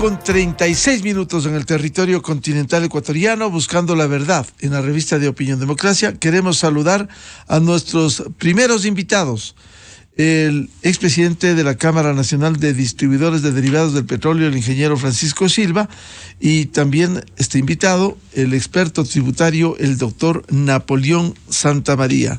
9:36 en el territorio continental ecuatoriano, buscando la verdad en la revista de Opinión Democracia. Queremos saludar a nuestros primeros invitados. El expresidente de la Cámara Nacional de Distribuidores de Derivados del Petróleo, el ingeniero Francisco Silva, y también este invitado, el experto tributario, el doctor Napoleón Santamaría.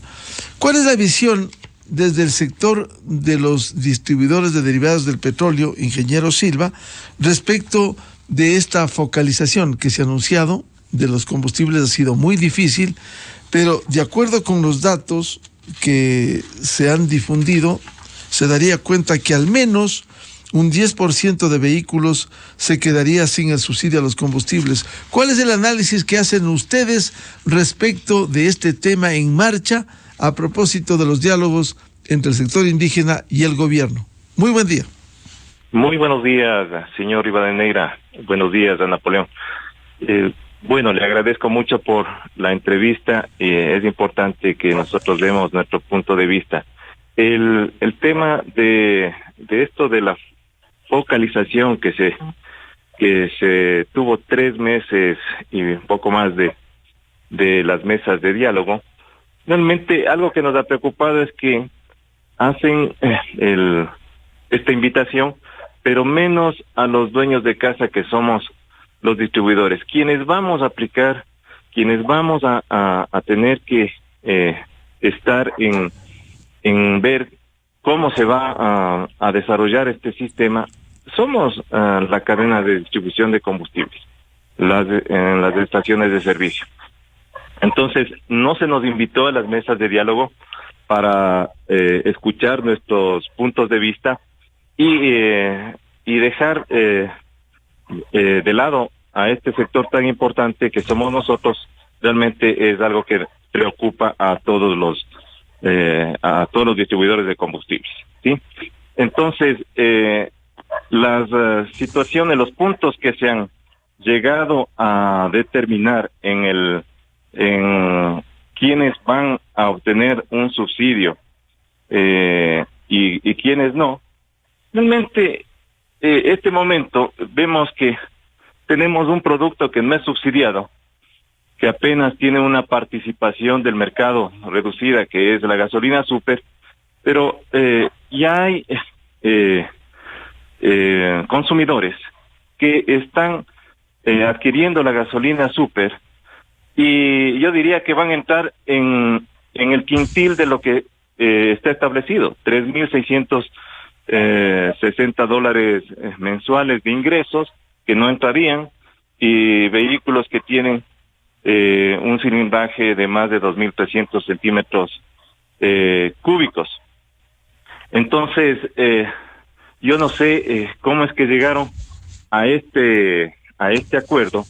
¿Cuál es la visión desde el sector de los distribuidores de derivados del petróleo, ingeniero Silva, respecto de esta focalización que se ha anunciado de los combustibles? Ha sido muy difícil, pero de acuerdo con los datos que se han difundido, se daría cuenta que al menos un 10% de vehículos se quedaría sin el subsidio a los combustibles. ¿Cuál es el análisis que hacen ustedes respecto de este tema en marcha a propósito de los diálogos entre el sector indígena y el gobierno? Muy buen día. Muy buenos días, señor Rivadeneira. Buenos días, a Napoleón. Bueno, le agradezco mucho por la entrevista. Es importante que nosotros demos nuestro punto de vista. El tema de esto de la focalización que se tuvo 3 meses y un poco más de las mesas de diálogo, realmente algo que nos ha preocupado es que hacen esta invitación, pero menos a los dueños de casa, que somos los distribuidores, quienes vamos a aplicar, quienes vamos a tener que estar en ver cómo se va a desarrollar este sistema. Somos la cadena de distribución de combustibles, en las estaciones de servicio. Entonces, no se nos invitó a las mesas de diálogo para escuchar nuestros puntos de vista y dejar de lado a este sector tan importante que somos nosotros. Realmente es algo que preocupa a todos los distribuidores de combustibles, ¿sí? Entonces, las situaciones, los puntos que se han llegado a determinar en quienes van a obtener un subsidio y quienes no, realmente este momento vemos que tenemos un producto que no es subsidiado, que apenas tiene una participación del mercado reducida, que es la gasolina super, pero ya hay consumidores que están adquiriendo la gasolina super, y yo diría que van a entrar en el quintil de lo que está establecido, $3,660 mensuales de ingresos que no entrarían, y vehículos que tienen un cilindraje de más de 2.300 centímetros cúbicos. Entonces, yo no sé cómo es que llegaron a este acuerdo,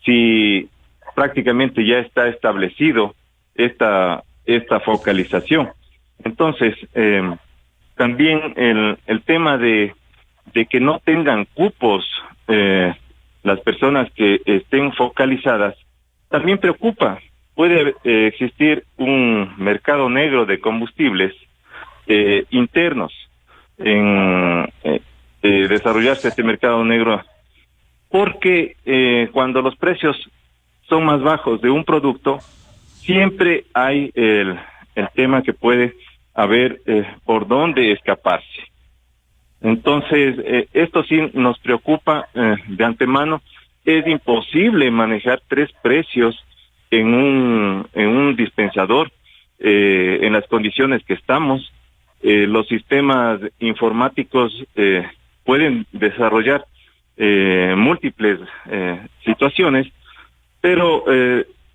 si prácticamente ya está establecido esta focalización. Entonces, también el tema de que no tengan cupos las personas que estén focalizadas también preocupa. Puede existir un mercado negro de combustibles internos, desarrollarse este mercado negro, porque cuando los precios son más bajos de un producto, siempre hay el tema que puede haber por dónde escaparse. Entonces, esto sí nos preocupa de antemano. Es imposible manejar 3 precios en un dispensador en las condiciones que estamos. Los sistemas informáticos pueden desarrollar múltiples situaciones, pero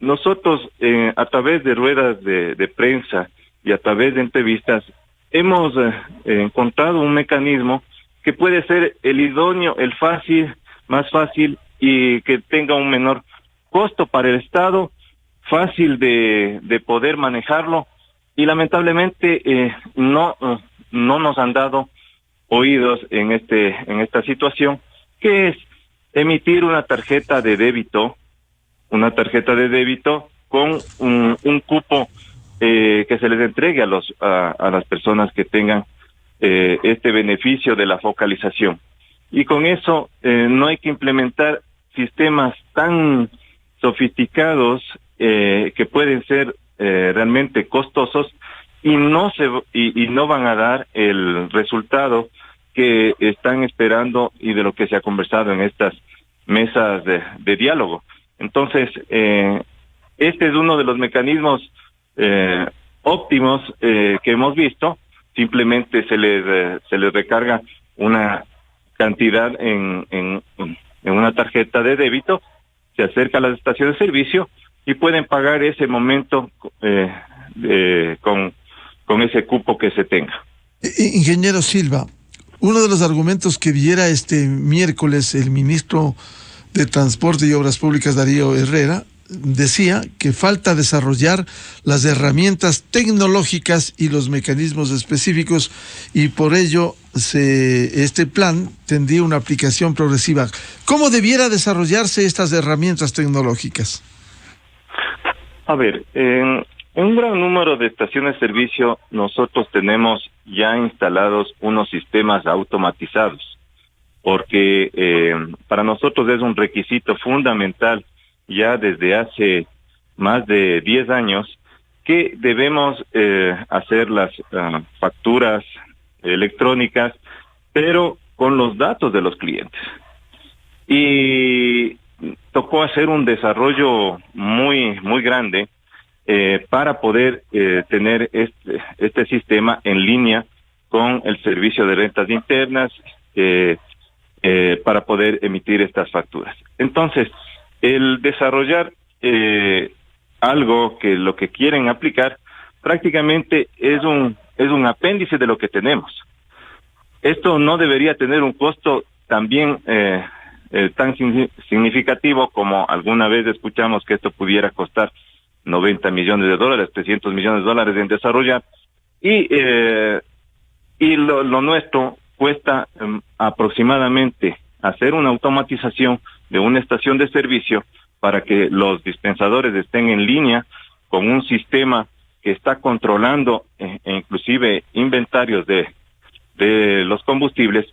nosotros a través de ruedas de prensa y a través de entrevistas hemos encontrado un mecanismo que puede ser el idóneo, el fácil, más fácil, y que tenga un menor costo para el Estado, fácil de poder manejarlo, y lamentablemente no nos han dado oídos en esta situación, que es emitir una tarjeta de débito con un cupo que se les entregue a las personas que tengan este beneficio de la focalización. y con eso no hay que implementar sistemas tan sofisticados que pueden ser realmente costosos y no van a dar el resultado que están esperando y de lo que se ha conversado en estas mesas de diálogo. Entonces, este es uno de los mecanismos óptimos que hemos visto. Simplemente se les recarga una cantidad en una tarjeta de débito, se acerca a las estaciones de servicio y pueden pagar ese momento con ese cupo que se tenga. Ingeniero Silva, uno de los argumentos que diera este miércoles el ministro de Transporte y Obras Públicas, Darío Herrera, decía que falta desarrollar las herramientas tecnológicas y los mecanismos específicos, y por ello este plan tendría una aplicación progresiva. ¿Cómo debiera desarrollarse estas herramientas tecnológicas? A ver, en un gran número de estaciones de servicio nosotros tenemos ya instalados unos sistemas automatizados, porque para nosotros es un requisito fundamental ya desde hace más de 10 años que debemos hacer las facturas electrónicas, pero con los datos de los clientes. Y tocó hacer un desarrollo muy grande para poder tener este sistema en línea con el servicio de rentas internas para poder emitir estas facturas. Entonces, el desarrollar algo que lo que quieren aplicar prácticamente es un apéndice de lo que tenemos. Esto no debería tener un costo también tan significativo como alguna vez escuchamos que esto pudiera costar $90 millones, $300 millones en desarrollar, y lo nuestro cuesta aproximadamente hacer una automatización de una estación de servicio para que los dispensadores estén en línea con un sistema que está controlando inclusive inventarios de los combustibles.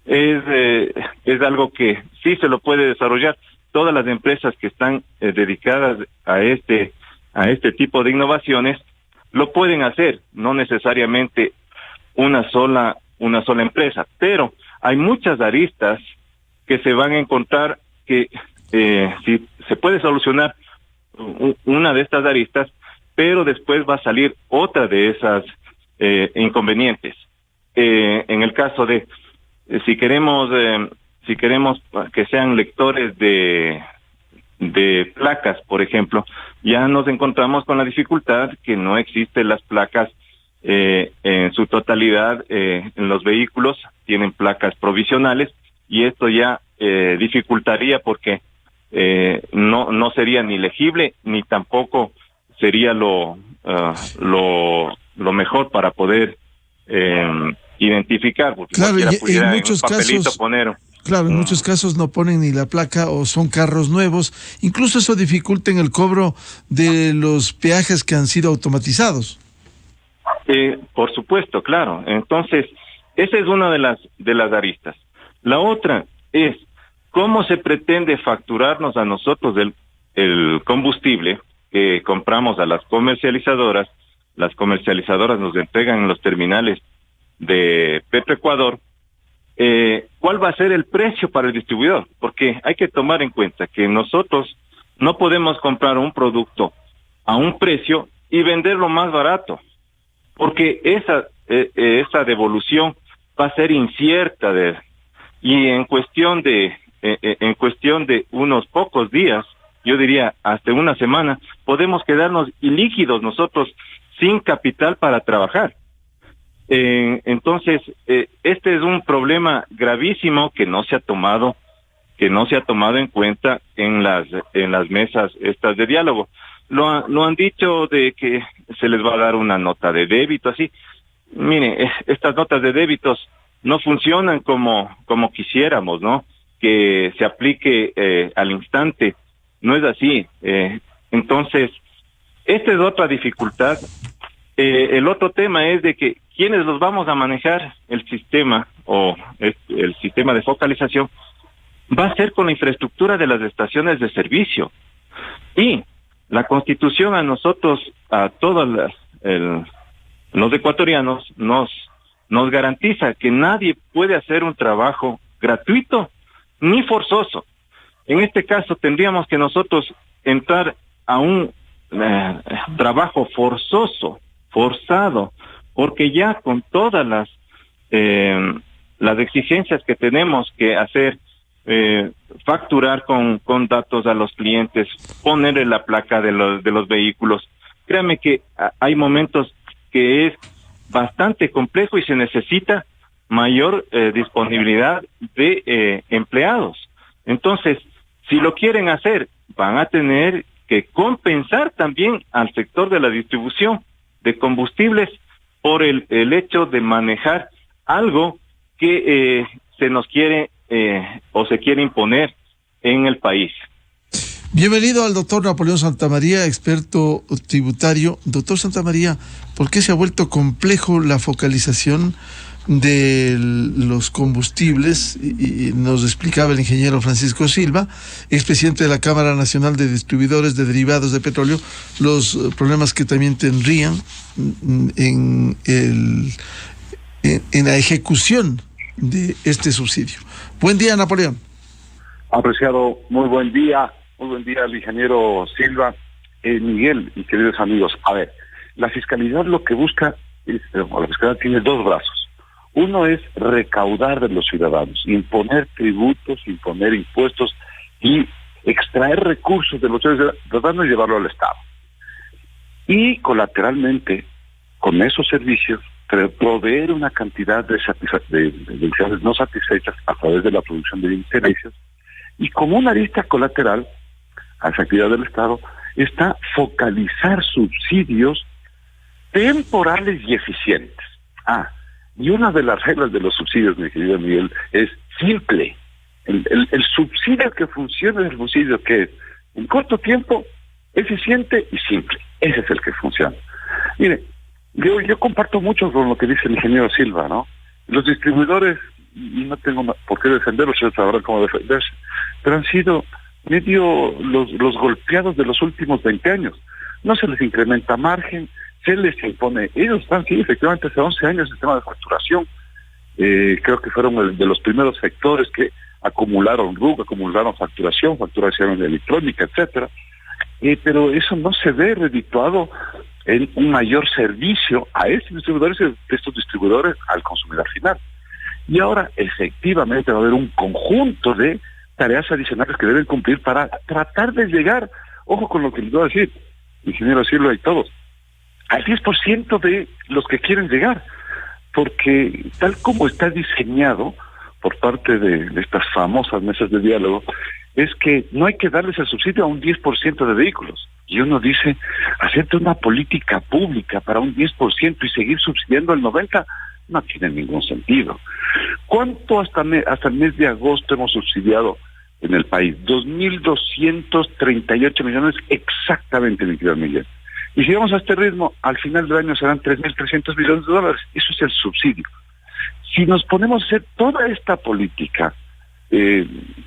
Es algo que sí se lo puede desarrollar. Todas las empresas que están dedicadas a este tipo de innovaciones lo pueden hacer, no necesariamente una sola empresa, pero hay muchas aristas que se van a encontrar que si se puede solucionar una de estas aristas, pero después va a salir otra de esas inconvenientes. En el caso de si queremos que sean lectores de placas, por ejemplo, ya nos encontramos con la dificultad que no existen las placas en su totalidad en los vehículos, tienen placas provisionales, y esto ya dificultaría porque no sería ni legible ni tampoco sería lo mejor para poder identificar, porque claro, y en muchos papelito casos poner. Claro, en muchos casos no ponen ni la placa o son carros nuevos. Incluso eso dificulta en el cobro de los peajes que han sido automatizados. Por supuesto, claro. Entonces, esa es una de las aristas. La otra es cómo se pretende facturarnos a nosotros el combustible que compramos a las comercializadoras. Las comercializadoras nos entregan en los terminales de Petroecuador. ¿Cuál va a ser el precio para el distribuidor? Porque hay que tomar en cuenta que nosotros no podemos comprar un producto a un precio y venderlo más barato, porque esa devolución va a ser incierta y en cuestión de unos pocos días, yo diría hasta una semana, podemos quedarnos ilíquidos nosotros sin capital para trabajar. Entonces, este es un problema gravísimo que no se ha tomado en cuenta en las mesas estas de diálogo. Lo han dicho de que se les va a dar una nota de débito, así. Mire, estas notas de débitos no funcionan como quisiéramos, ¿no? Que se aplique al instante. No es así. Entonces, esta es otra dificultad. El otro tema es de que quienes los vamos a manejar el sistema o el sistema de focalización va a ser con la infraestructura de las estaciones de servicio. Y la Constitución a nosotros, a todos los ecuatorianos, nos garantiza que nadie puede hacer un trabajo gratuito ni forzoso. En este caso tendríamos que nosotros entrar a un trabajo forzado, porque ya con todas las exigencias que tenemos que hacer, facturar con datos a los clientes, ponerle la placa de los vehículos. Créame que hay momentos que es bastante complejo y se necesita mayor disponibilidad de empleados. Entonces, si lo quieren hacer, van a tener que compensar también al sector de la distribución de combustibles por el hecho de manejar algo que se nos quiere o se quiere imponer en el país. Bienvenido al doctor Napoleón Santamaría, experto tributario. Doctor Santamaría, ¿por qué se ha vuelto complejo la focalización de los combustibles? Y nos explicaba el ingeniero Francisco Silva, expresidente de la Cámara Nacional de Distribuidores de Derivados de Petróleo, los problemas que también tendrían en la ejecución de este subsidio. Buen día, Napoleón. Apreciado, muy buen día al ingeniero Silva, Miguel y queridos amigos. A ver, la fiscalidad lo que busca, la fiscalidad tiene dos brazos. Uno es recaudar de los ciudadanos, imponer tributos, imponer impuestos y extraer recursos de los ciudadanos y llevarlo al Estado. Y colateralmente, con esos servicios, proveer una cantidad de necesidades no satisfechas a través de la producción de servicios. Y como una arista colateral a esa actividad del Estado está focalizar subsidios temporales y eficientes. Y una de las reglas de los subsidios, mi querido Miguel, es simple. El subsidio que funciona es el subsidio que es en corto tiempo, eficiente y simple. Ese es el que funciona. Mire, yo comparto mucho con lo que dice el ingeniero Silva, ¿no? Los distribuidores, y no tengo por qué defenderlos, ellos sabrán cómo defenderse, pero han sido medio los golpeados de los últimos 20 años. No se les incrementa margen, se les impone. Ellos están, sí, efectivamente, hace 11 años el sistema de facturación. Creo que fueron de los primeros sectores que acumularon RUC, acumularon facturación electrónica, etcétera. Pero eso no se ve redituado en un mayor servicio a estos distribuidores al consumidor final. Y ahora, efectivamente, va a haber un conjunto de tareas adicionales que deben cumplir para tratar de llegar, ojo con lo que les voy a decir, ingeniero Silva y todos, al 10% de los que quieren llegar, porque tal como está diseñado por parte de estas famosas mesas de diálogo, es que no hay que darles el subsidio a un 10% de vehículos. Y uno dice, hacerte una política pública para un 10% y seguir subsidiando el 90%, no tiene ningún sentido. ¿Cuánto hasta el mes de agosto hemos subsidiado en el país? 2.238 millones exactamente, mi querido Miguel. Y si vamos a este ritmo, al final del año serán 3.300 millones de dólares. Eso es el subsidio. Si nos ponemos a hacer toda esta política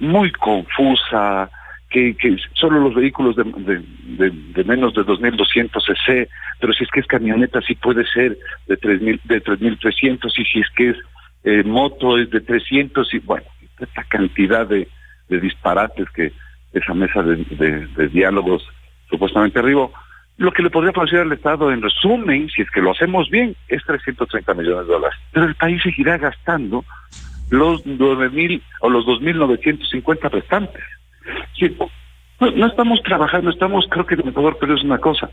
muy confusa, que solo los vehículos de menos de 2.200 cc, pero si es que es camioneta sí puede ser de 3.300, y si es que es moto es de 300, y bueno, esta cantidad de disparates que esa mesa de diálogos supuestamente arribó. Lo que le podría parecer al Estado, en resumen, si es que lo hacemos bien, es 330 millones de dólares. Pero el país seguirá gastando los 9.000 o los 2.950 restantes. Sí, no estamos trabajando, creo que en Ecuador, pero es una cosa.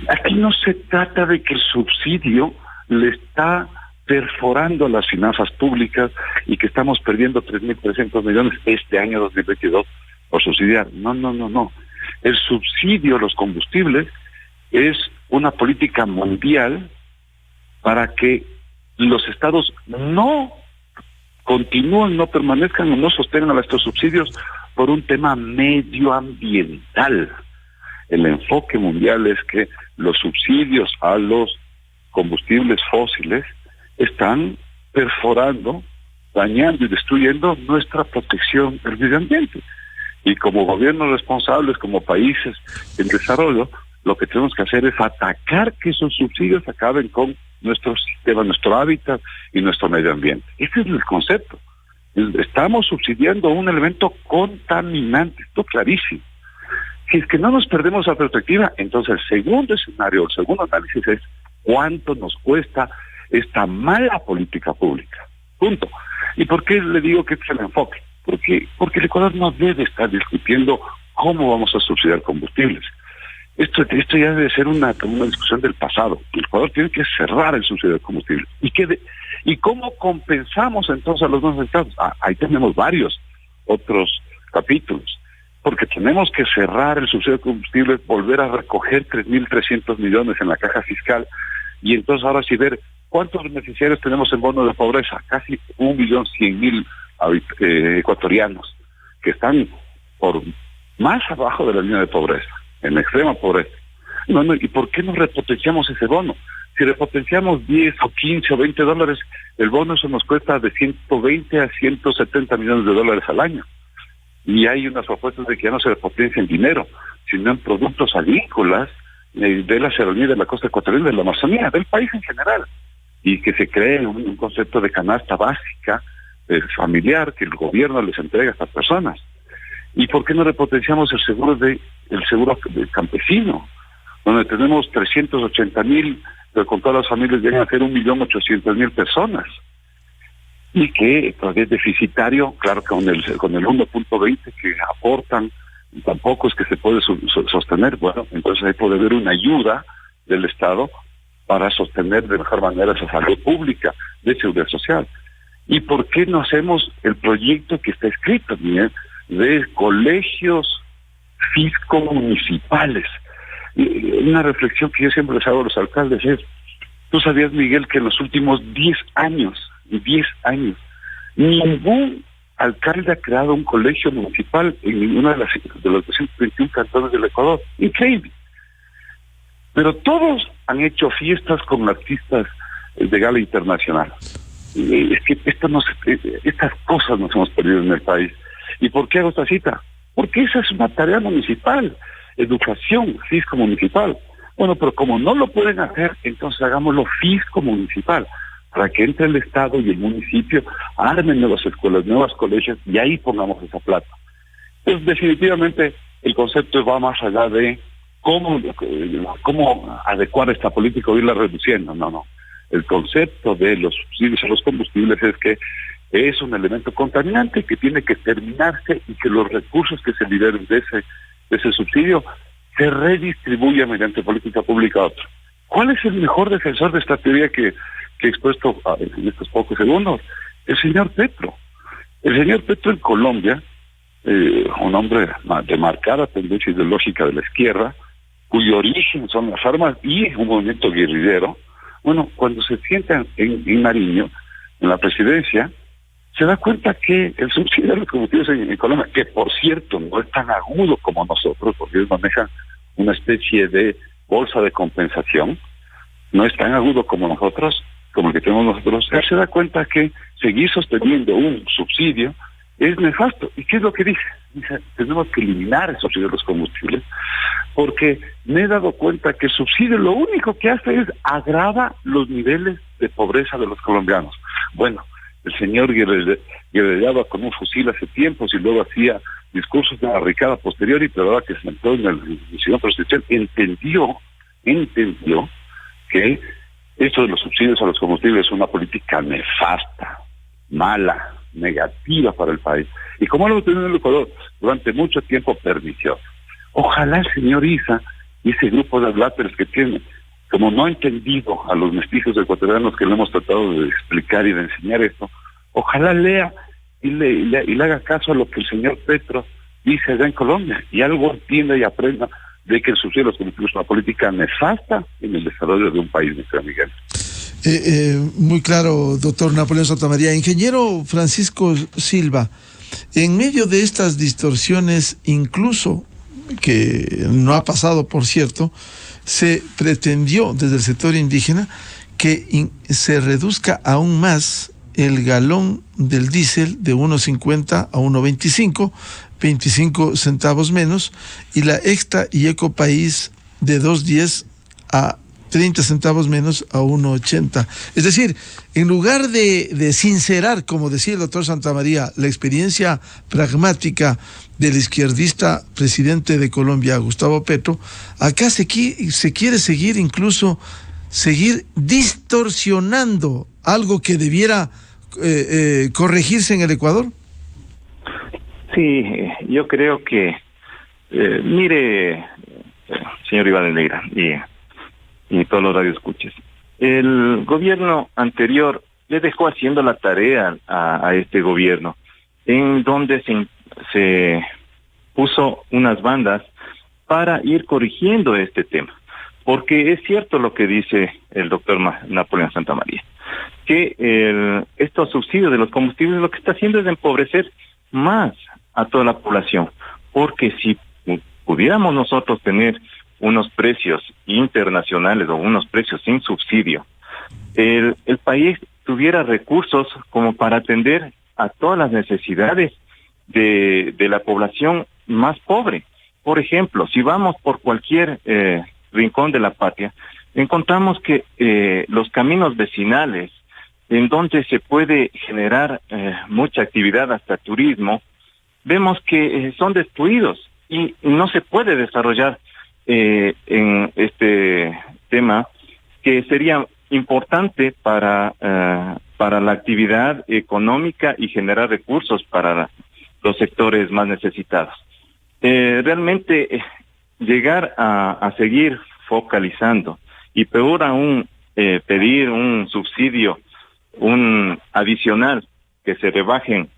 Aquí no se trata de que el subsidio le está perforando las finanzas públicas y que estamos perdiendo 3.300 millones este año 2022 por subsidiar. No. El subsidio a los combustibles es una política mundial para que los estados no continúen, no permanezcan o no sostengan estos subsidios por un tema medioambiental. El enfoque mundial es que los subsidios a los combustibles fósiles están perforando, dañando y destruyendo nuestra protección del medio ambiente. Y como gobiernos responsables, como países en desarrollo, lo que tenemos que hacer es atacar que esos subsidios acaben con nuestro sistema, nuestro hábitat y nuestro medio ambiente. Ese es el concepto. Estamos subsidiando un elemento contaminante, esto clarísimo. Si es que no nos perdemos la perspectiva, entonces el segundo escenario, el segundo análisis es cuánto nos cuesta esta mala política pública. Punto. ¿Y por qué le digo que este es el enfoque? Porque el Ecuador no debe estar discutiendo cómo vamos a subsidiar combustibles. Esto ya debe ser una discusión del pasado. El Ecuador tiene que cerrar el subsidio de combustible. ¿Y cómo compensamos entonces a los no estados? Ahí tenemos varios otros capítulos. Porque tenemos que cerrar el subsidio de combustible, volver a recoger 3.300 millones en la caja fiscal y entonces ahora sí ver cuántos beneficiarios tenemos en bono de pobreza. Casi 1.100.000 ecuatorianos que están por más abajo de la línea de pobreza, en extrema pobreza. ¿Y por qué no repotenciamos ese bono? Si repotenciamos 10 o 15 o 20 dólares, el bono eso nos cuesta de 120 a 170 millones de dólares al año. Y hay unas propuestas de que ya no se repotencia en dinero, sino en productos agrícolas de la serranía de la costa ecuatoriana, de la Amazonía, del país en general. Y que se cree un concepto de canasta básica familiar que el gobierno les entrega a estas personas. ¿Y por qué no repotenciamos el seguro del campesino? Donde tenemos 380.000, pero con todas las familias llegan a ser 1.800.000 personas. Y que pues, es deficitario, claro que con el 1.20 que aportan, tampoco es que se puede sostener. Bueno, entonces ahí puede haber una ayuda del Estado para sostener de mejor manera esa salud pública de seguridad social. ¿Y por qué no hacemos el proyecto que está escrito, Miguel, de colegios fisco-municipales? Una reflexión que yo siempre les hago a los alcaldes es, ¿tú sabías, Miguel, que en los últimos 10 años, ningún alcalde ha creado un colegio municipal en ninguna de los 221 cantones del Ecuador? Increíble. Pero todos han hecho fiestas con artistas de gala internacional. Es que estas cosas nos hemos perdido en el país. ¿Y por qué hago esta cita? Porque esa es una tarea municipal, educación, fisco municipal. Bueno, pero como no lo pueden hacer, entonces hagámoslo fisco municipal, para que entre el Estado y el municipio, armen nuevas escuelas, nuevos colegios, y ahí pongamos esa plata. Entonces, definitivamente, el concepto va más allá de cómo adecuar esta política o irla reduciendo. No. El concepto de los subsidios a los combustibles es que es un elemento contaminante que tiene que terminarse y que los recursos que se liberen de ese subsidio se redistribuyan mediante política pública a otro. ¿Cuál es el mejor defensor de esta teoría que he expuesto en estos pocos segundos? El señor Petro. El señor Petro en Colombia, un hombre de marcada tendencia ideológica de la izquierda, cuyo origen son las armas y un movimiento guerrillero. Bueno, cuando se sientan en Nariño, en la presidencia, se da cuenta que el subsidio de los combustibles en Colombia, que por cierto no es tan agudo como nosotros, porque ellos manejan una especie de bolsa de compensación, no es tan agudo como nosotros, como el que tenemos nosotros. Él se da cuenta que seguir sosteniendo un subsidio es nefasto. ¿Y qué es lo que dice? Dice, tenemos que eliminar el subsidio de los combustibles, porque me he dado cuenta que el subsidio lo único que hace es agrava los niveles de pobreza de los colombianos. Bueno, el señor guerrillaba con un fusil hace tiempos y luego hacía discursos de barricada posterior, pero ahora que se entró en el señor presidencial, entendió que esto de los subsidios a los combustibles es una política nefasta, mala, negativa para el país. Y como lo hemos tenido en el Ecuador durante mucho tiempo, perniciosa. Ojalá el señor Issa y ese grupo de habláteres que tiene, como no ha entendido a los mestizos ecuatorianos que le hemos tratado de explicar y de enseñar esto, ojalá lea y le haga caso a lo que el señor Petro dice allá en Colombia y algo entienda y aprenda de que el subsidio a los combustibles es una política nefasta en el desarrollo de un país, Mr. Miguel. Muy claro, doctor Napoleón Santamaría. Ingeniero Francisco Silva, en medio de estas distorsiones, incluso que no ha pasado, por cierto, se pretendió desde el sector indígena que se reduzca aún más el galón del diésel de 1.50 a 1.25, 25 centavos menos, y la Extra y Eco País de 2.10 a 30 centavos menos a 1.80. Es decir, en lugar de sincerar, como decía el doctor Santamaría, la experiencia pragmática del izquierdista presidente de Colombia, Gustavo Petro, acá se quiere seguir distorsionando algo que debiera corregirse en el Ecuador. Sí, yo creo que, mire, señor Rivadeneira y todos los radioescuchas, el gobierno anterior le dejó haciendo la tarea a este gobierno, en donde se puso unas bandas para ir corrigiendo este tema. Porque es cierto lo que dice el doctor Napoleón Santamaría, que estos subsidios de los combustibles lo que está haciendo es empobrecer más a toda la población. Porque si pudiéramos nosotros tener unos precios internacionales o unos precios sin subsidio, el país tuviera recursos como para atender a todas las necesidades de la población más pobre. Por ejemplo, si vamos por cualquier rincón de la patria, encontramos que los caminos vecinales, en donde se puede generar mucha actividad, hasta turismo, vemos que son destruidos y no se puede desarrollar en este tema, que sería importante para la actividad económica y generar recursos para los sectores más necesitados. Realmente llegar a seguir focalizando y peor aún pedir un subsidio, un adicional, que se rebajen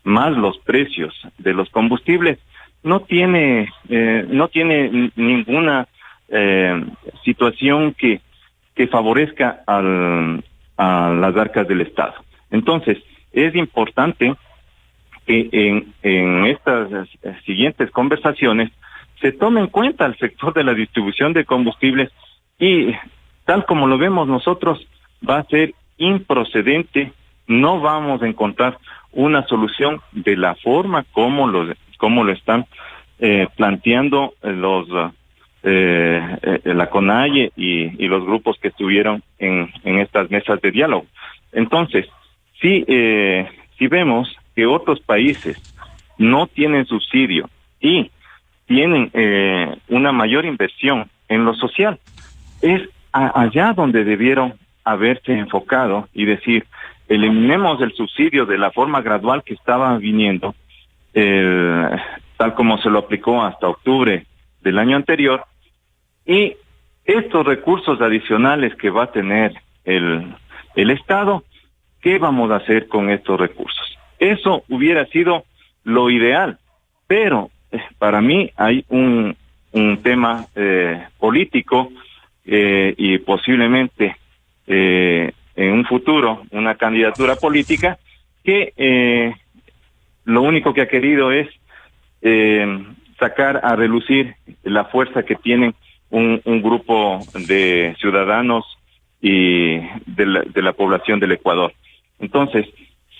más los precios de los combustibles, no tiene ninguna situación que favorezca a las arcas del Estado. Entonces, es importante que en estas siguientes conversaciones se tome en cuenta el sector de la distribución de combustibles, y tal como lo vemos nosotros, va a ser improcedente. No vamos a encontrar una solución de la forma como lo están planteando la CONAIE y los grupos que estuvieron en estas mesas de diálogo. Entonces, si vemos que otros países no tienen subsidio y tienen una mayor inversión en lo social, es allá donde debieron haberse enfocado y decir: eliminemos el subsidio de la forma gradual que estaba viniendo, tal como se lo aplicó hasta octubre del año anterior, y estos recursos adicionales que va a tener el Estado, ¿qué vamos a hacer con estos recursos? Eso hubiera sido lo ideal, pero para mí hay un tema político y posiblemente en un futuro una candidatura política que lo único que ha querido es sacar a relucir la fuerza que tienen un grupo de ciudadanos y de la población del Ecuador. Entonces,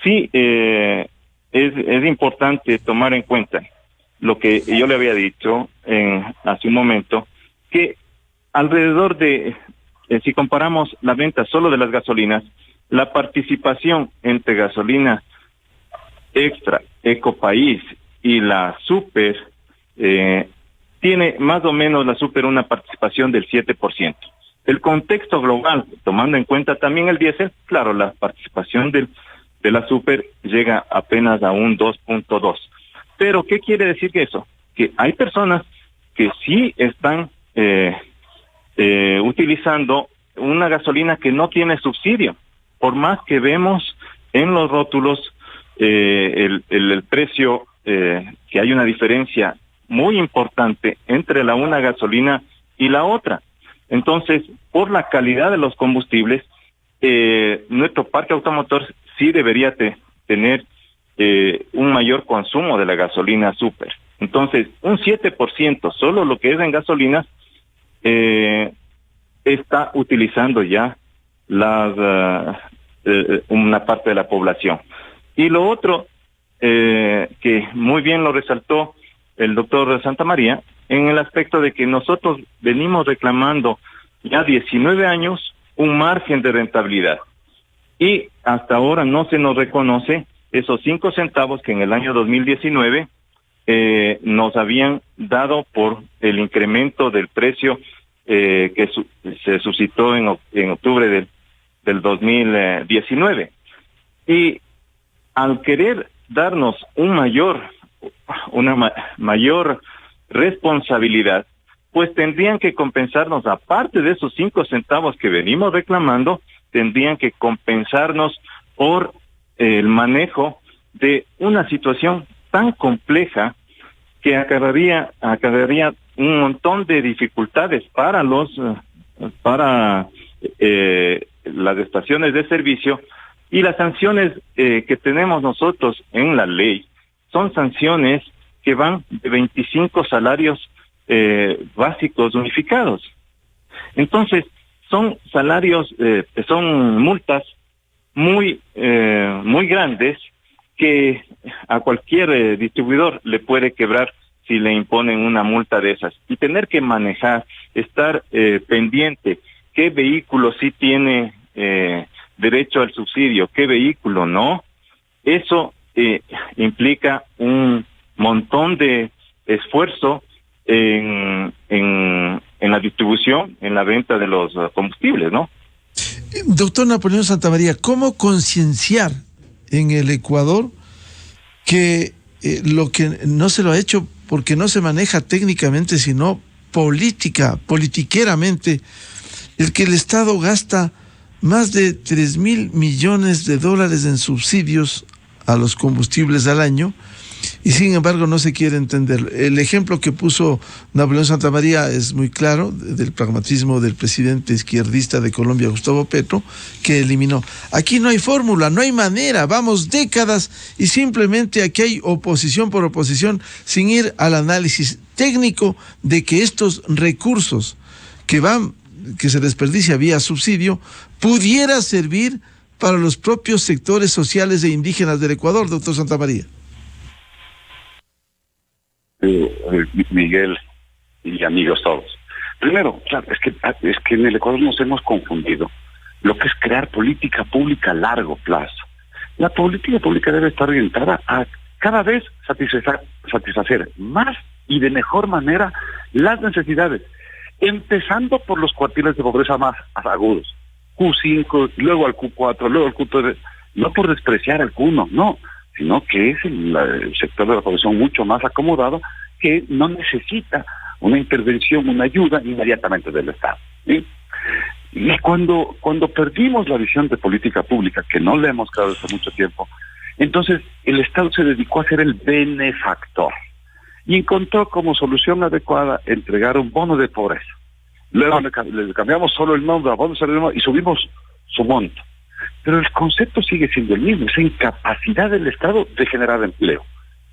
sí, es importante tomar en cuenta lo que yo le había dicho hace un momento, que alrededor de, si comparamos la venta solo de las gasolinas, la participación entre gasolina Extra, Ecopaís y la Super, tiene más o menos la Super una participación del 7%. El contexto global, tomando en cuenta también el diésel, claro, la participación de la Super llega apenas a un 2.2. Pero, ¿qué quiere decir eso? Que hay personas que sí están utilizando una gasolina que no tiene subsidio, por más que vemos en los rótulos el precio, que hay una diferencia muy importante entre una gasolina y la otra. Entonces, por la calidad de los combustibles, nuestro parque automotor sí debería tener un mayor consumo de la gasolina Super. Entonces, un 7%, solo lo que es en gasolinas, está utilizando ya una parte de la población. Y lo otro, que muy bien lo resaltó el doctor Santamaría, en el aspecto de que nosotros venimos reclamando ya 19 años un margen de rentabilidad. Y hasta ahora no se nos reconoce esos 5 centavos que en el año 2019 nos habían dado por el incremento del precio que se suscitó en octubre del 2019. Y al querer darnos una mayor responsabilidad, pues tendrían que compensarnos, aparte de esos 5 centavos que venimos reclamando, tendrían que compensarnos por el manejo de una situación tan compleja que acarrearía un montón de dificultades para las estaciones de servicio. Y las sanciones que tenemos nosotros en la ley son sanciones que van de 25 salarios básicos unificados. Entonces, son salarios, son multas muy grandes que a cualquier distribuidor le puede quebrar si le imponen una multa de esas. Y tener que manejar, estar pendiente qué vehículo sí tiene derecho al subsidio, qué vehículo no, eso implica un montón de esfuerzo en la distribución, en la venta de los combustibles, ¿no? Doctor Napoleón Santamaría, ¿cómo concienciar en el Ecuador que lo que no se lo ha hecho porque no se maneja técnicamente, sino politiqueramente, el que el Estado gasta más de 3,000 millones de dólares en subsidios a los combustibles al año, y sin embargo no se quiere entender? El ejemplo que puso Napoleón Santamaría es muy claro, del pragmatismo del presidente izquierdista de Colombia, Gustavo Petro, que eliminó. Aquí no hay fórmula, no hay manera, vamos décadas y simplemente aquí hay oposición por oposición, sin ir al análisis técnico de que estos recursos que se desperdicia vía subsidio, pudiera servir para los propios sectores sociales e indígenas del Ecuador, doctor Santamaría. Miguel y amigos todos. Primero, claro, es que en el Ecuador nos hemos confundido lo que es crear política pública a largo plazo. La política pública debe estar orientada a cada vez satisfacer más y de mejor manera las necesidades, empezando por los cuartiles de pobreza más agudos, Q5, luego al Q4, luego al Q3, no por despreciar al Q1, no, sino que es el sector de la población mucho más acomodado que no necesita una intervención, una ayuda inmediatamente del Estado, ¿sí? Y cuando perdimos la visión de política pública, que no le hemos quedado desde mucho tiempo, entonces el Estado se dedicó a ser el benefactor y encontró como solución adecuada entregar un bono de pobreza. Luego le cambiamos solo el nombre a bono y subimos su monto. Pero el concepto sigue siendo el mismo, esa incapacidad del Estado de generar empleo.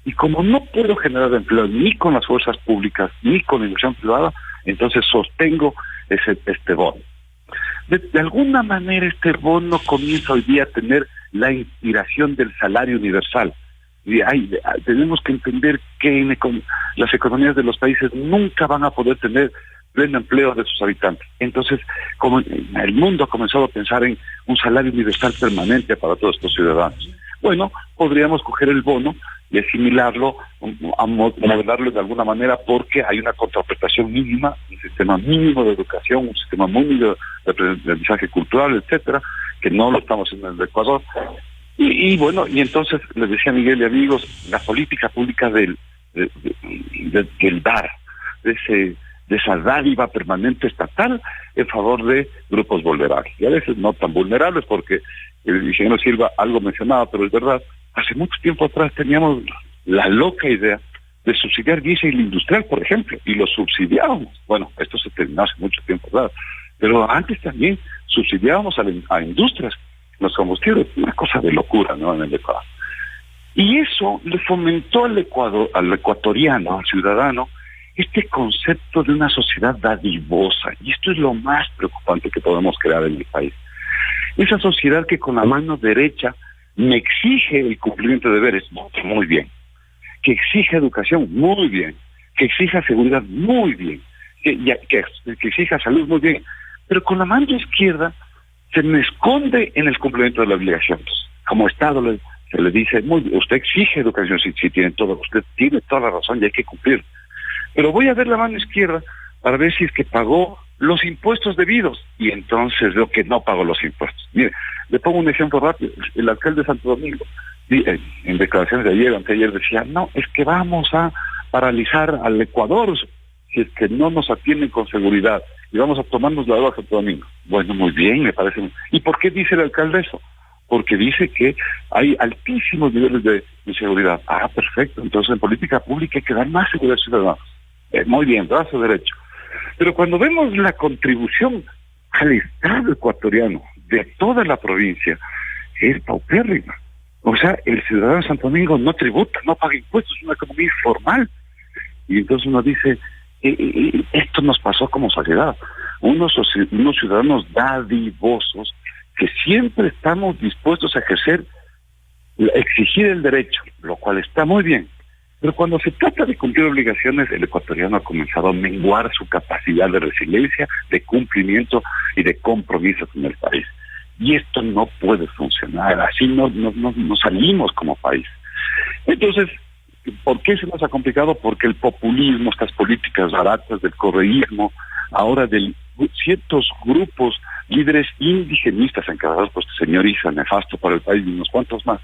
Y como no puedo generar empleo ni con las fuerzas públicas ni con la inversión privada, entonces sostengo este bono. De alguna manera este bono comienza hoy día a tener la inspiración del salario universal. Y tenemos que entender que las economías de los países nunca van a poder tener pleno empleo de sus habitantes. Entonces, como el mundo ha comenzado a pensar en un salario universal permanente para todos estos ciudadanos, bueno, podríamos coger el bono y asimilarlo, a modelarlo de alguna manera, porque hay una contraprestación mínima, un sistema mínimo de educación, un sistema mínimo de aprendizaje cultural, etcétera, que no lo estamos haciendo en el Ecuador. Y bueno, y entonces les decía Miguel y amigos, la política pública del dar, de esa dádiva permanente estatal en favor de grupos vulnerables, y a veces no tan vulnerables, porque el ingeniero Silva algo mencionaba, pero es verdad, hace mucho tiempo atrás teníamos la loca idea de subsidiar diésel industrial, por ejemplo, y lo subsidiábamos. Bueno, esto se terminó hace mucho tiempo atrás, pero antes también subsidiábamos a industrias los combustibles, una cosa de locura, ¿no?, en el Ecuador. Y eso le fomentó al ecuatoriano, al ciudadano, este concepto de una sociedad dadivosa, y esto es lo más preocupante que podemos crear en el país. Esa sociedad que con la mano derecha me exige el cumplimiento de deberes, muy bien. Que exija educación, muy bien. Que exija seguridad, muy bien. Que exija salud, muy bien. Pero con la mano izquierda se me esconde en el cumplimiento de las obligaciones. Como Estado se le dice, muy bien, usted exige educación, si tiene todo, usted tiene toda la razón y hay que cumplir. Pero voy a ver la mano izquierda para ver si es que pagó los impuestos debidos, y entonces veo que no pagó los impuestos. Mire, le pongo un ejemplo rápido. El alcalde de Santo Domingo, en declaraciones de ayer, decía, no, es que vamos a paralizar al Ecuador si es que no nos atienden con seguridad, y vamos a tomarnos la deuda a Santo Domingo. Bueno, muy bien, me parece. ¿Y por qué dice el alcalde eso? Porque dice que hay altísimos niveles de seguridad. Ah, perfecto. Entonces en política pública hay que dar más seguridad ciudadana. Muy bien, brazo derecho. Pero cuando vemos la contribución al Estado ecuatoriano de toda la provincia, es paupérrima. O sea, el ciudadano de Santo Domingo no tributa, no paga impuestos, es una economía informal. Y entonces uno dice, esto nos pasó como sociedad. Unos ciudadanos dadivosos que siempre estamos dispuestos a exigir el derecho, lo cual está muy bien. Pero cuando se trata de cumplir obligaciones, el ecuatoriano ha comenzado a menguar su capacidad de resiliencia, de cumplimiento y de compromiso con el país. Y esto no puede funcionar, así no salimos como país. Entonces, ¿por qué se nos ha complicado? Porque el populismo, estas políticas baratas del correísmo, ahora de ciertos grupos, líderes indigenistas encargados por este señor Isa, nefasto para el país, y unos cuantos más,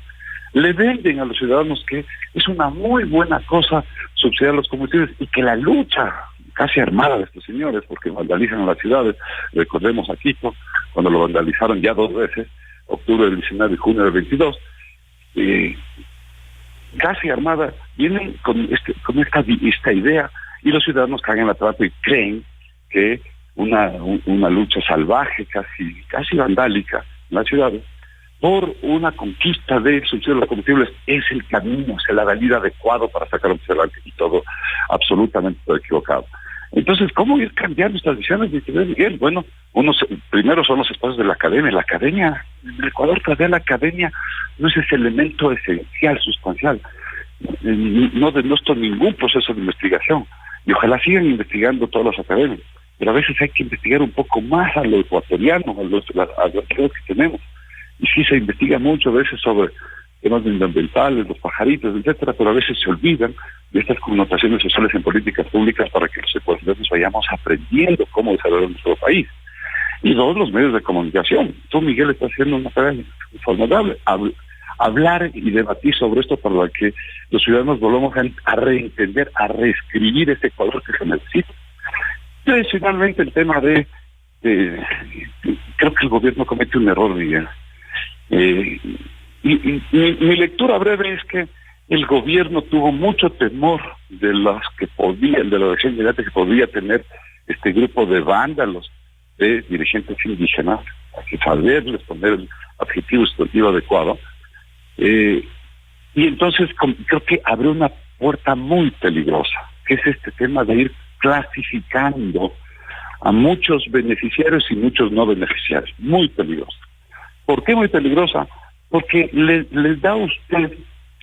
le venden a los ciudadanos que es una muy buena cosa subsidiar los combustibles, y que la lucha casi armada de estos señores, porque vandalizan las ciudades, recordemos a Quito, cuando lo vandalizaron ya 2 veces, octubre del 19 y junio del 22, casi armada, vienen con esta idea, y los ciudadanos caen en la trampa y creen que una lucha salvaje, casi vandálica en las ciudades, por una conquista del subsidio de los combustibles es el camino, es la salida adecuado para sacar un adelante, y todo absolutamente equivocado. Entonces, ¿cómo ir cambiando estas visiones de Miguel? Bueno, primero son los espacios de la academia. La academia, en el Ecuador todavía la academia no es ese elemento esencial, sustancial. No denosto ningún proceso de investigación, y ojalá sigan investigando todos los académicos, pero a veces hay que investigar un poco más a lo ecuatoriano, a los que tenemos. Y sí se investiga mucho a veces sobre temas medioambientales, los pajaritos, etcétera, pero a veces se olvidan de estas connotaciones sociales en políticas públicas para que los ecuatorianos vayamos aprendiendo cómo desarrollar nuestro país. Y todos los medios de comunicación. Tú, Miguel, estás haciendo una tarea formidable. Hablar y debatir sobre esto para que los ciudadanos volvamos a reentender, a reescribir ese Ecuador que se necesita. Tradicionalmente el tema creo que el gobierno comete un error, Miguel. Mi lectura breve es que el gobierno tuvo mucho temor de la elección inmediata que podía tener este grupo de vándalos, de dirigentes indígenas, hay que saberles poner el adjetivo sustantivo adecuado, y entonces creo que abrió una puerta muy peligrosa, que es este tema de ir clasificando a muchos beneficiarios y muchos no beneficiarios. Muy peligrosa. ¿Por qué muy peligrosa? Porque les da a usted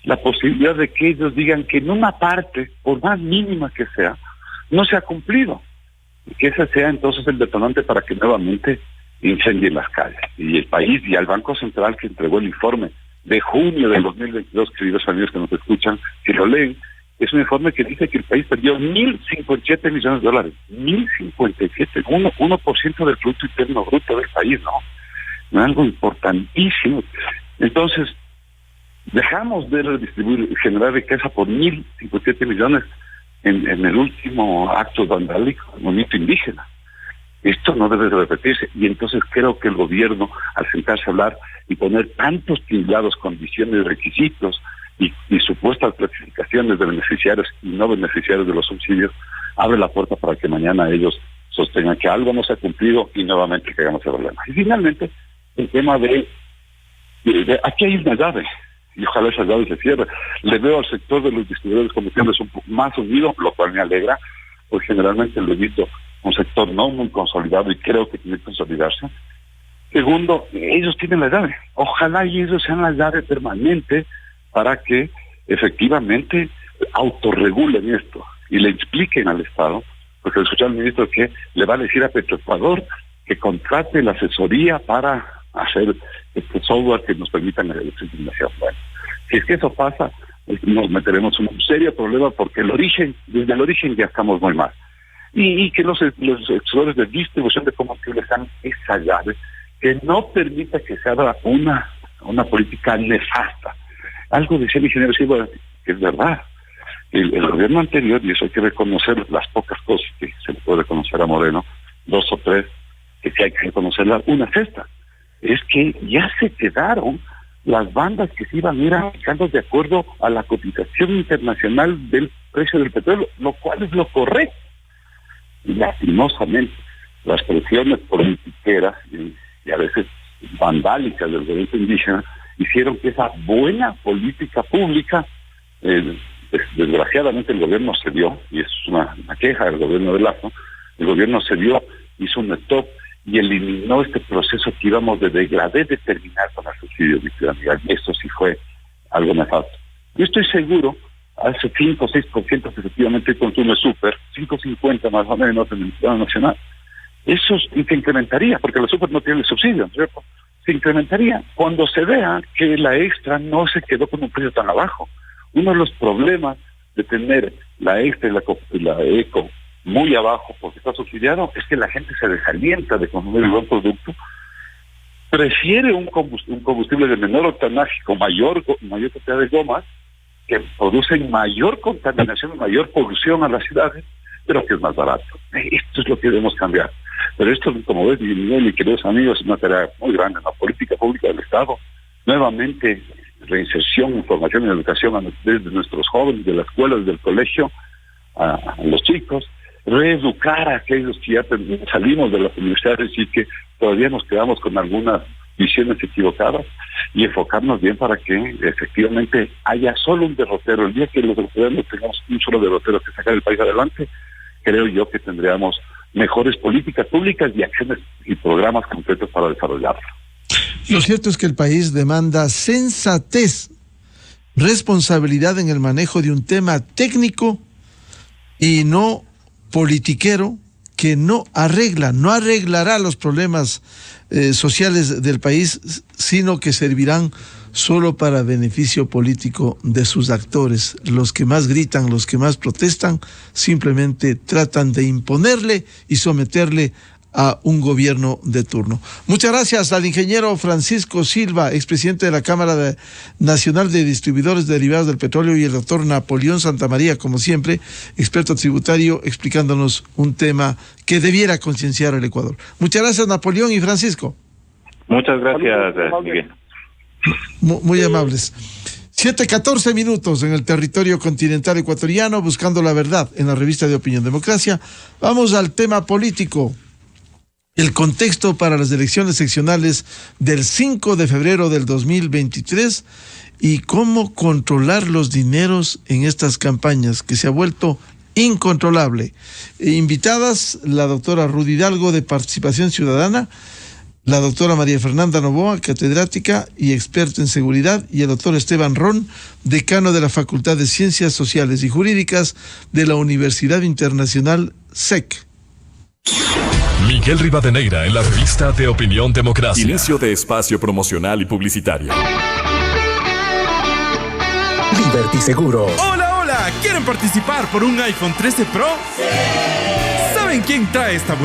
la posibilidad de que ellos digan que en una parte, por más mínima que sea, no se ha cumplido. Y que ese sea entonces el detonante para que nuevamente incendien las calles. Y el país, y al Banco Central, que entregó el informe de junio del 2022, queridos amigos que nos escuchan, si lo leen, es un informe que dice que el país perdió $1,057 millones. 1,057, 1% del Producto Interno Bruto del país, ¿no? No es algo importantísimo. Entonces, dejamos de redistribuir, generar riqueza por 1,057 millones en el último acto vandálico, el movimiento indígena. Esto no debe de repetirse, y entonces creo que el gobierno, al sentarse a hablar y poner tantos titulados, condiciones, requisitos y supuestas clasificaciones de beneficiarios y no beneficiarios de los subsidios, abre la puerta para que mañana ellos sostengan que algo no se ha cumplido y nuevamente caigamos el problema. Y finalmente, el tema de aquí hay una llave, y ojalá esa llave se cierre. Le veo al sector de los distribuidores de combustibles más unido, lo cual me alegra, porque generalmente lo he visto un sector no muy consolidado y creo que tiene que consolidarse. Segundo, ellos tienen la llave. Ojalá y ellos sean la llave permanente para que efectivamente autorregulen esto y le expliquen al Estado, porque escuché al ministro que le va a decir a Petroecuador que contrate la asesoría para hacer este software que nos permita la designación. Bueno, si es que eso pasa, nos meteremos en un serio problema, porque desde el origen ya estamos muy mal. Y que los sectores de distribución de combustibles sean esa llave que no permita que se haga una política nefasta. Algo decía el ingeniero Silva, que es verdad. El gobierno anterior, y eso hay que reconocer, las pocas cosas que se le puede reconocer a Moreno, 2 o 3, que sí hay que reconocerla. Una es esta, es que ya se quedaron las bandas que se iban a ir aplicando de acuerdo a la cotización internacional del precio del petróleo, lo cual es lo correcto. Y lastimosamente, las presiones politiqueras y a veces vandálicas del gobierno indígena hicieron que esa buena política pública, desgraciadamente el gobierno cedió, y es una queja del gobierno de Lazo, el gobierno cedió, hizo un stop y eliminó este proceso que íbamos de degradé de terminar con el subsidio de ciudadanía. Y esto sí fue algo nefasto. Yo estoy seguro, hace 5 o 6% que efectivamente consume súper, 5.50 más o menos en el Estado Nacional. Eso se incrementaría, porque la súper no tiene el subsidio, ¿cierto? Se incrementaría cuando se vea que la extra no se quedó con un precio tan abajo. Uno de los problemas de tener la extra y la eco muy abajo porque está subsidiado es que la gente se desalienta de consumir el buen producto, prefiere un combustible de menor octanaje con mayor cantidad de gomas, que producen mayor contaminación, mayor polución a las ciudades, pero que es más barato. Esto es lo que debemos cambiar. Pero esto, como ves, Miguel y queridos amigos, es una tarea muy grande, la política pública del Estado. Nuevamente, reinserción, información y educación desde nuestros jóvenes, de la escuela, desde el colegio, a los chicos, reeducar a aquellos que ya salimos de las universidades y que todavía nos quedamos con algunas visiones equivocadas, y enfocarnos bien para que efectivamente haya solo un derrotero. El día que los derroteros tengamos un solo derrotero que sacar el país adelante, creo yo que tendríamos mejores políticas públicas y acciones y programas concretos para desarrollarlo. Lo cierto es que el país demanda sensatez, responsabilidad en el manejo de un tema técnico y no politiquero, que no arreglará los problemas sociales del país, sino que servirán solo para beneficio político de sus actores. Los que más gritan, los que más protestan, simplemente tratan de imponerle y someterle a un gobierno de turno. Muchas gracias al ingeniero Francisco Silva, expresidente de la Cámara Nacional de Distribuidores Derivados del Petróleo, y el doctor Napoleón Santamaría, como siempre, experto tributario, explicándonos un tema que debiera concienciar al Ecuador. Muchas gracias, Napoleón y Francisco. Muchas gracias, Miguel. Muy amables. 7:14 minutos en el territorio continental ecuatoriano, buscando la verdad en la revista de Opinión Democracia. Vamos al tema político. El contexto para las elecciones seccionales del 5 de febrero del 2023 y cómo controlar los dineros en estas campañas, que se ha vuelto incontrolable. Invitadas, la doctora Rudy Hidalgo, de Participación Ciudadana, la doctora María Fernanda Novoa, catedrática y experta en seguridad, y el doctor Esteban Ron, decano de la Facultad de Ciencias Sociales y Jurídicas de la Universidad Internacional SEC. Miguel Rivadeneira en la revista de Opinión Democracia. Inicio de espacio promocional y publicitario. Liberty Seguro. Hola, ¿quieren participar por un iPhone 13 Pro? ¿Saben quién trae esta